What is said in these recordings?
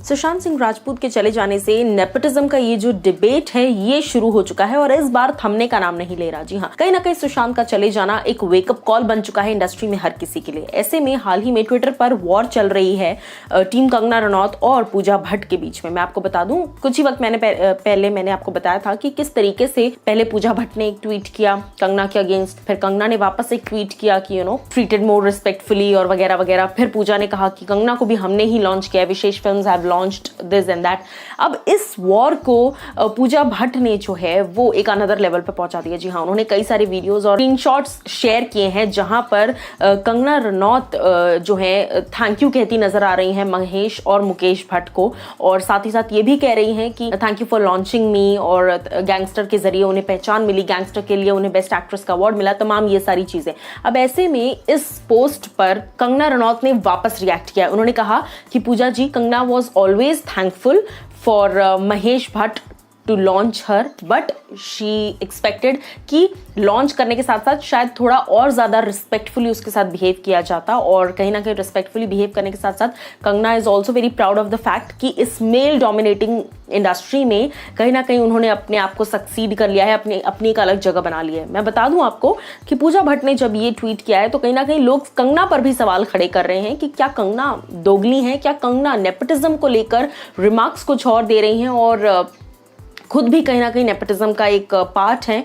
सुशांत सिंह राजपूत के चले जाने से नेपोटिज्म का ये जो डिबेट है ये शुरू हो चुका है और इस बार थमने का नाम नहीं ले रहा। जी हाँ, कहीं ना कहीं सुशांत का चले जाना एक वेकअप कॉल बन चुका है इंडस्ट्री में हर किसी के लिए। ऐसे में हाल ही में ट्विटर पर वॉर चल रही है टीम कंगना रनौत और पूजा भट्ट के बीच में। मैं आपको बता दूं, कुछ ही वक्त पहले मैंने आपको बताया था कि किस तरीके से पहले पूजा भट्ट ने एक ट्वीट किया कंगना के अगेंस्ट, फिर कंगना ने वापस एक ट्वीट किया कि ट्रीटेड मोर रिस्पेक्टफुली और वगैरह वगैरह। फिर पूजा ने कहा कि कंगना को भी हमने ही लॉन्च किया, Vishesh films have launched this and that. अब इस वॉर को पूजा भट्ट ने जो है वो एक अनदर लेवल पे पहुंचा दिया। जी हाँ, उन्होंने कई सारे वीडियोस और स्क्रीनशॉट्स शेयर किए हैं जहां पर कंगना रनौत जो है थैंक यू कहती नजर आ रही हैं महेश और मुकेश भट्ट को, और साथ ही साथ ये भी कह रही हैं कि थैंक यू फॉर लॉन्चिंग मी, और गैंगस्टर के जरिए उन्हें पहचान मिली, गैंगस्टर के लिए उन्हें बेस्ट एक्ट्रेस का अवार्ड मिला, तमाम ये सारी चीजें। अब ऐसे में इस पोस्ट पर कंगना रनौत ने वापस रिएक्ट किया। उन्होंने कहा कि Pooja ji, Kangana was always thankful for Mahesh Bhatt to launch her, but she expected कि लॉन्च करने के साथ साथ शायद थोड़ा और ज़्यादा रिस्पेक्टफुली उसके साथ बिहेव किया जाता, और कहीं ना कहीं रिस्पेक्टफुली बिहेव करने के साथ साथ Kangana is also very proud of the fact कि इस मेल डोमिनेटिंग इंडस्ट्री में कहीं ना कहीं उन्होंने अपने आप को सक्सीड कर लिया है, अपनी एक अलग जगह बना ली है। मैं बता दूं आपको कि पूजा भट्ट ने जब ये ट्वीट किया है तो कहीं ना कहीं लोग कंगना पर भी सवाल खड़े कर रहे हैं कि क्या कंगना दोगली है, क्या कंगना नेपोटिज्म को लेकर रिमार्क्स कुछ और दे रही हैं और खुद भी कहीं ना कहीं नेपोटिज्म का एक पार्ट है।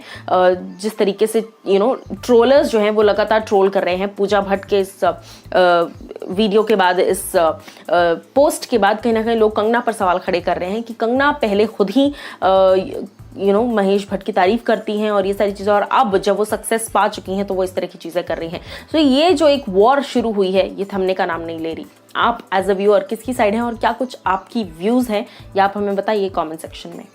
जिस तरीके से ट्रोलर्स जो हैं वो लगातार ट्रोल कर रहे हैं पूजा भट्ट के इस वीडियो के बाद, इस पोस्ट के बाद कहीं ना कहीं लोग कंगना पर सवाल खड़े कर रहे हैं कि कंगना पहले खुद ही महेश भट्ट की तारीफ करती हैं और ये सारी चीज़ें, और अब जब वो सक्सेस पा चुकी हैं तो वो इस तरह की चीज़ें कर रही हैं। तो ये जो एक वॉर शुरू हुई है ये थमने का नाम नहीं ले रही। आप एज अ व्यूअर किसकी साइड हैं और क्या कुछ आपकी व्यूज़ हैं या आप हमें बताइए कॉमेंट सेक्शन में।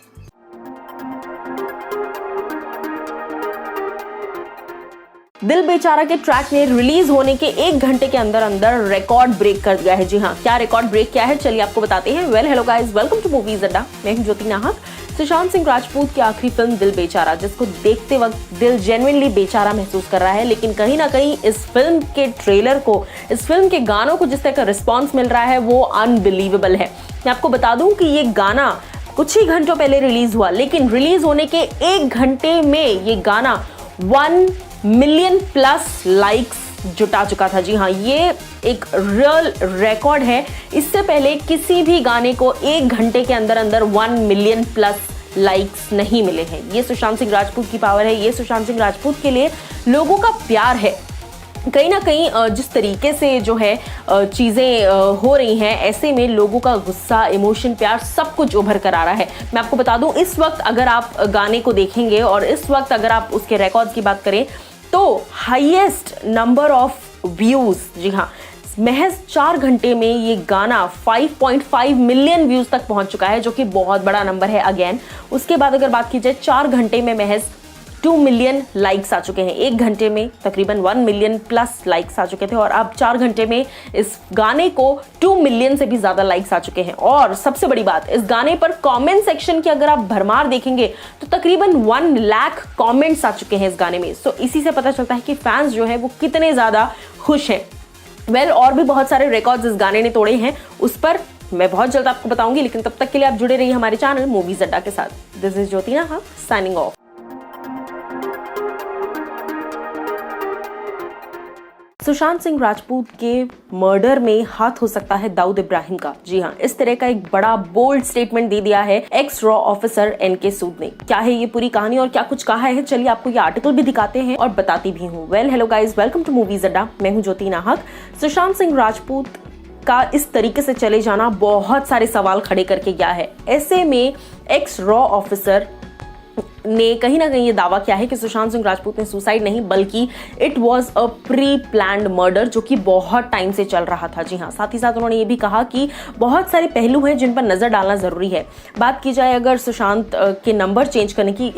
दिल बेचारा के ट्रैक ने रिलीज होने के 1 घंटे के अंदर अंदर रिकॉर्ड ब्रेक कर दिया है। जी हाँ, क्या रिकॉर्ड ब्रेक किया है चलिए आपको बताते हैं। Well hello guys, welcome to movies अड्डा। मैं हूं ज्योति नाहक। सुशांत सिंह राजपूत की आखिरी फिल्म दिल बेचारा, जिसको देखते वक्त दिल जेन्युइनली बेचारा महसूस कर रहा है, लेकिन कहीं ना कहीं इस फिल्म के ट्रेलर को, इस फिल्म के गानों को जिस तरह का रिस्पॉन्स मिल रहा है वो अनबिलीवेबल है। मैं आपको बता दूं कि ये गाना कुछ ही घंटों पहले रिलीज हुआ, लेकिन रिलीज होने के 1 घंटे में ये गाना 1 मिलियन प्लस लाइक्स जुटा चुका था। जी हाँ, ये एक रियल रिकॉर्ड है। इससे पहले किसी भी गाने को 1 घंटे के अंदर अंदर 1 मिलियन प्लस लाइक्स नहीं मिले हैं। ये सुशांत सिंह राजपूत की पावर है, ये सुशांत सिंह राजपूत के लिए लोगों का प्यार है। कहीं ना कहीं जिस तरीके से जो है चीज़ें हो रही हैं, ऐसे में लोगों का गुस्सा, इमोशन, प्यार सब कुछ उभर कर आ रहा है। मैं आपको बता दूं, इस वक्त अगर आप गाने को देखेंगे और इस वक्त अगर आप उसके रिकॉर्ड की बात करें तो हाईएस्ट नंबर ऑफ व्यूज, जी हाँ, महज 4 घंटे में ये गाना 5.5 मिलियन व्यूज तक पहुंच चुका है, जो कि बहुत बड़ा नंबर है अगेन। उसके बाद अगर बात की जाए 4 घंटे में महज 2 मिलियन लाइक्स आ चुके हैं। 1 घंटे में तकरीबन 1 मिलियन प्लस लाइक्स आ चुके थे और अब 4 घंटे में इस गाने को 2 मिलियन से भी ज्यादा लाइक्स आ चुके हैं। और सबसे बड़ी बात, इस गाने पर कमेंट सेक्शन की अगर आप भरमार देखेंगे तो तकरीबन 1 लाख कमेंट्स आ चुके हैं इस गाने में। सो इसी से पता चलता है कि फैंस जो है वो कितने ज्यादा खुश हैं। वेल, और भी बहुत सारे रिकॉर्ड्स इस गाने ने तोड़े हैं, उस पर मैं बहुत जल्द आपको बताऊंगी, लेकिन तब तक के लिए आप जुड़े रहिए हमारे चैनल मूवीज अड्डा के साथ। दिस इज ज्योति नाहक साइनिंग ऑफ। सुशांत सिंह राजपूत के मर्डर में हाथ हो सकता है दाऊद इब्राहिम का। जी हाँ, इस तरह का एक बड़ा बोल्ड स्टेटमेंट दे दिया है एक्स रॉ ऑफिसर एनके सूद ने। क्या है ये पूरी कहानी और क्या कुछ कहा है, चलिए आपको ये आर्टिकल भी दिखाते हैं और बताती भी हूँ। Well hello guys, welcome to movies अड्डा। मैं हूँ ज्योति नाहक। सुशांत सिंह राजपूत का इस तरीके से चले जाना बहुत सारे सवाल खड़े करके गया है। ऐसे में एक्स रॉ ऑफिसर ने कहीं ना कहीं ये दावा किया है कि सुशांत सिंह राजपूत ने सुसाइड नहीं बल्कि it was a pre planned murder, जो कि बहुत टाइम से चल रहा था। जी हाँ, साथ ही साथ उन्होंने ये भी कहा कि बहुत सारे पहलू हैं जिन पर नजर डालना जरूरी है। बात की जाए अगर सुशांत के नंबर चेंज करने की,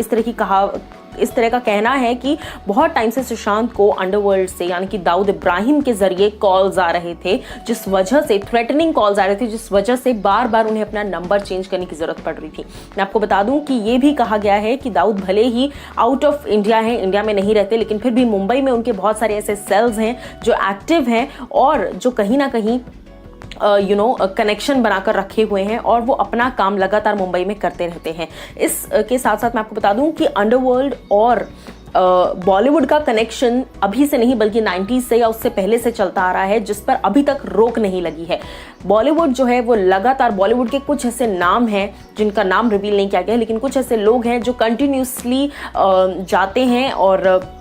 इस तरह का कहना है कि बहुत टाइम से सुशांत को अंडरवर्ल्ड से यानी कि दाऊद इब्राहिम के जरिए कॉल्स आ रहे थे, जिस वजह से थ्रेटनिंग कॉल्स आ रहे थे, जिस वजह से बार बार उन्हें अपना नंबर चेंज करने की जरूरत पड़ रही थी। मैं आपको बता दूं कि ये भी कहा गया है कि दाऊद भले ही आउट ऑफ इंडिया हैं, इंडिया में नहीं रहते, लेकिन फिर भी मुंबई में उनके बहुत सारे ऐसे सेल्स हैं जो एक्टिव हैं और जो कहीं ना कहीं कनेक्शन बनाकर रखे हुए हैं और वो अपना काम लगातार मुंबई में करते रहते हैं। इसके साथ साथ मैं आपको बता दूं कि अंडरवर्ल्ड और बॉलीवुड का कनेक्शन अभी से नहीं बल्कि 90s से या उससे पहले से चलता आ रहा है, जिस पर अभी तक रोक नहीं लगी है। बॉलीवुड जो है वो लगातार, बॉलीवुड के कुछ ऐसे नाम हैं जिनका नाम रिवील नहीं किया गया, लेकिन कुछ ऐसे लोग हैं जो कंटिन्यूसली जाते हैं और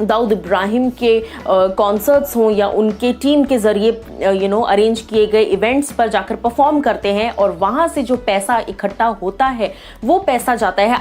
दाऊद इब्राहिम के कॉन्सर्ट्स हों या उनके टीम के जरिए अरेंज किए गए इवेंट्स पर जाकर परफॉर्म करते हैं और वहाँ से जो पैसा इकट्ठा होता है वो पैसा जाता है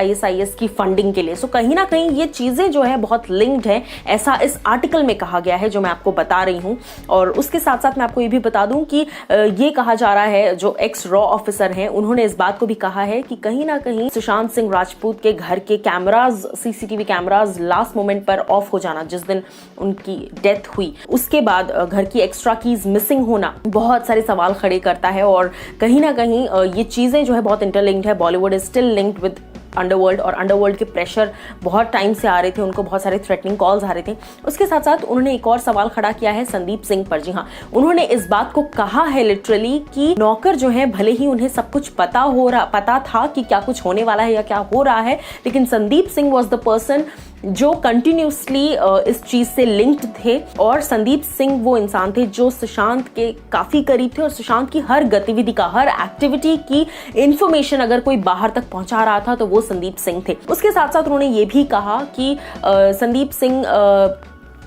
ISIS की फंडिंग के लिए। सो कहीं ना कहीं ये चीज़ें जो है बहुत लिंक्ड है, ऐसा इस आर्टिकल में कहा गया है जो मैं आपको बता रही हूँ। और उसके साथ साथ मैं आपको ये भी बता दूँ कि ये कहा जा रहा है, जो एक्स रॉ ऑफिसर हैं उन्होंने इस बात को भी कहा है कि कहीं ना कहीं सुशांत सिंह राजपूत के घर के cameras, CCTV cameras last moment पर ऑफ हो जाना, जिस दिन उनकी डेथ हुई, उसके बाद घर की एक्स्ट्रा कीज मिसिंग होना बहुत सारे सवाल खड़े करता है। और कहीं ना कहीं ये चीजें जो है बहुत इंटरलिंक्ड है। Bollywood is still linked with underworld और अंडरवर्ल्ड के प्रेशर बहुत टाइम से आ रहे थे, उनको बहुत सारे थ्रेटनिंग कॉल्स आ रहे थे। उसके साथ साथ उन्होंने एक और सवाल खड़ा किया है संदीप सिंह पर। जी हाँ, उन्होंने इस बात को कहा है लिटरली कि नौकर जो है भले ही उन्हें सब कुछ पता था कि क्या कुछ होने वाला है या क्या हो रहा है, लेकिन Sandeep Singh was the person जो कंटिन्यूसली इस चीज से लिंक्ड थे। और संदीप सिंह वो इंसान थे जो सुशांत के काफी करीब थे और सुशांत की हर गतिविधि का, हर एक्टिविटी की इंफॉर्मेशन अगर कोई बाहर तक पहुंचा रहा था तो वो संदीप सिंह थे। उसके साथ साथ उन्होंने ये भी कहा कि संदीप सिंह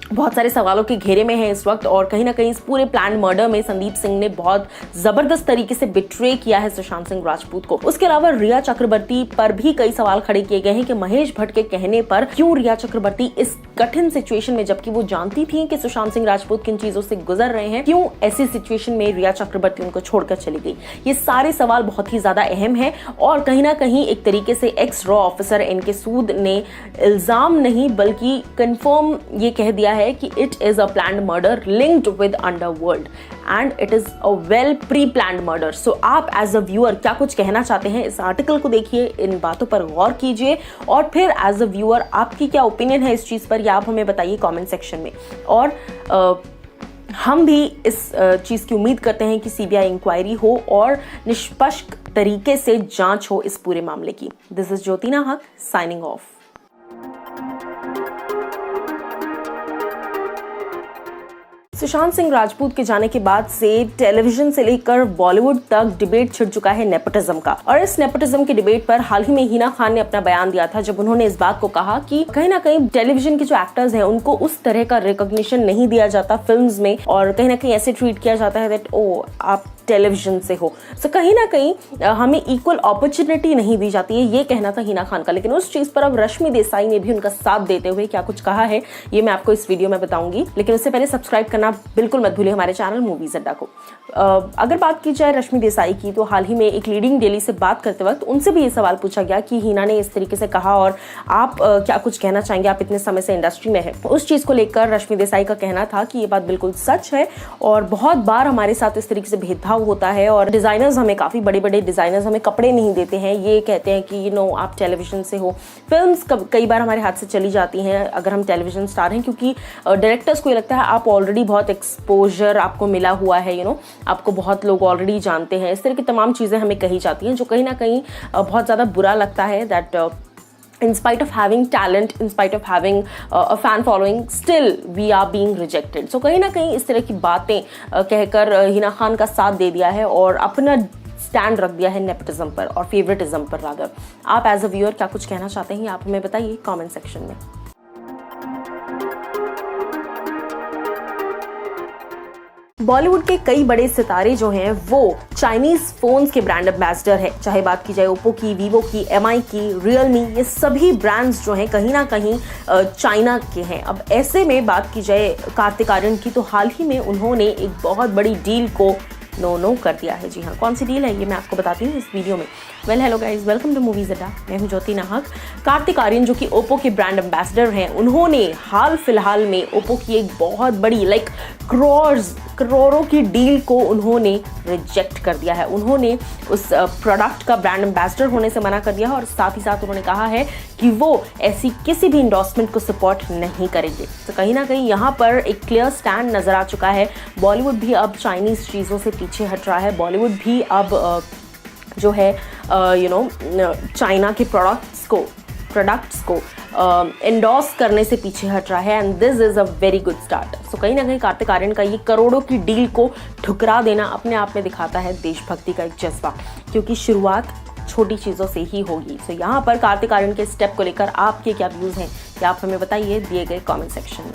बहुत सारे सवालों के घेरे में है इस वक्त और कहीं ना कहीं इस पूरे प्लान मर्डर में संदीप सिंह ने बहुत जबरदस्त तरीके से बिट्रे किया है सुशांत सिंह राजपूत को। उसके अलावा रिया चक्रवर्ती पर भी कई सवाल खड़े किए गए हैं कि महेश भट्ट के कहने पर क्यों रिया चक्रवर्ती इस कठिन सिचुएशन में, जबकि वो जानती थी कि सुशांत सिंह राजपूत किन चीजों से गुजर रहे हैं, क्यों ऐसी सिचुएशन में रिया चक्रवर्ती उनको छोड़कर चली गई। ये सारे सवाल बहुत ही ज्यादा अहम है और कहीं ना कहीं एक तरीके से एक्स रॉ ऑफिसर एनके सूद ने इल्जाम नहीं बल्कि कंफर्म ये कह दिया है कि it is a planned murder linked with underworld and it is a well pre-planned murder। So आप as a viewer क्या कुछ कहना चाहते हैं, इस आर्टिकल को देखिए, इन बातों पर गौर कीजिए और फिर as a viewer आपकी क्या ओपिनियन है इस चीज पर, या आप हमें बताइए कमेंट सेक्शन में। और हम भी इस चीज की उम्मीद करते हैं कि CBI इंक्वायरी हो और निष्पक्ष तरीके से जांच हो इस पूरे मामले की। दिस इज ज्योतिना हक साइनिंग ऑफ। सुशांत सिंह राजपूत के जाने के बाद से टेलीविजन से लेकर बॉलीवुड तक डिबेट छिड़ चुका है नेपोटिज्म का। और इस नेपोटिज्म के डिबेट पर हाल ही में हिना खान ने अपना बयान दिया था, जब उन्होंने इस बात को कहा कि कहीं ना कहीं टेलीविजन के जो एक्टर्स हैं उनको उस तरह का रिकॉग्निशन नहीं दिया जाता फिल्म्स में और कहीं ना कहीं ऐसे ट्रीट किया जाता है दैट ओ आप टेलीविजन से हो। सो कहीं ना कहीं हमें इक्वल अपॉर्चुनिटी नहीं दी जाती है, ये कहना था हिना खान का। लेकिन उस चीज पर अब रश्मि देसाई ने भी उनका साथ देते हुए क्या कुछ कहा है ये मैं आपको इस वीडियो में बताऊंगी। लेकिन उससे पहले सब्सक्राइब करना बिल्कुल मत भूलिए हमारे चैनल मूवीज अड्डा को। अगर बात की जाए रश्मि देसाई की, तो हाल ही में एक लीडिंग डेली से बात करते वक्त उनसे भी ये सवाल पूछा गया कि हिना ने इस तरीके से कहा और आप क्या कुछ कहना चाहेंगे, आप इतने समय से इंडस्ट्री में है। उस चीज को लेकर रश्मि देसाई का कहना था कि ये बात बिल्कुल सच है और बहुत बार हमारे साथ इस तरीके से भेदभाव होता है और डिजाइनर्स हमें, काफी बड़े बड़े डिजाइनर्स हमें कपड़े नहीं देते हैं, ये कहते हैं कि आप टेलीविजन से हो। फिल्म्स कई बार हमारे हाथ से चली जाती हैं अगर हम टेलीविजन स्टार हैं, क्योंकि डायरेक्टर्स को ये लगता है आप ऑलरेडी बहुत एक्सपोजर आपको मिला हुआ है, आपको बहुत लोग ऑलरेडी जानते हैं। इस तरह की तमाम चीजें हमें कही जाती हैं जो कहीं ना कहीं बहुत ज्यादा बुरा लगता है that in spite of having talent, in spite of having a fan following, still we are being rejected। So कहीं ना कहीं इस तरह की बातें कहकर हिना खान का साथ दे दिया है और अपना स्टैंड रख दिया है नेपोटिज्म पर और फेवरेटिज्म पर रादर। आप एज अ व्यूअर क्या कुछ कहना चाहते हैं आप हमें बताइए कमेंट सेक्शन में। बॉलीवुड के कई बड़े सितारे जो हैं वो चाइनीज फोन्स के ब्रांड एम्बेसडर है, चाहे बात की जाए ओप्पो की, वीवो की, MI की, रियलमी, ये सभी ब्रांड्स जो हैं कहीं ना कहीं चाइना के हैं। अब ऐसे में बात की जाए कार्तिक आर्यन की, तो हाल ही में उन्होंने एक बहुत बड़ी डील को नो कर दिया है। जी हाँ, कौन सी डील है ये मैं आपको बताती हूँ इस वीडियो में। Well hello guys, welcome to movies अड्डा। मैं हूँ ज्योति नाहक। कार्तिक आर्यन जो कि ओप्पो के ब्रांड एम्बेसडर हैं, उन्होंने हाल फिलहाल में ओप्पो की एक बहुत बड़ी करोड़ों की डील को उन्होंने रिजेक्ट कर दिया है। उन्होंने उस प्रोडक्ट का ब्रांड एम्बेसडर होने से मना कर दिया है और साथ ही साथ उन्होंने कहा है कि वो ऐसी किसी भी इंडोर्समेंट को सपोर्ट नहीं करेंगे। तो कहीं ना कहीं यहाँ पर एक क्लियर स्टैंड नजर आ चुका है। बॉलीवुड भी अब चाइनीज चीज़ों से पीछे हट रहा है। बॉलीवुड भी अब जो है चाइना के प्रोडक्ट्स को एंडोर्स करने से पीछे हट रहा है and this is a very good start. So कहीं ना कहीं कार्तिक आर्यन का ये करोड़ों की डील को ठुकरा देना अपने आप में दिखाता है देशभक्ति का एक जज्बा, क्योंकि शुरुआत छोटी चीज़ों से ही होगी। सो यहाँ पर कार्तिक आर्यन के स्टेप को लेकर आपके क्या व्यूज़ हैं, क्या आप हमें बताइए दिए गए कमेंट सेक्शन में।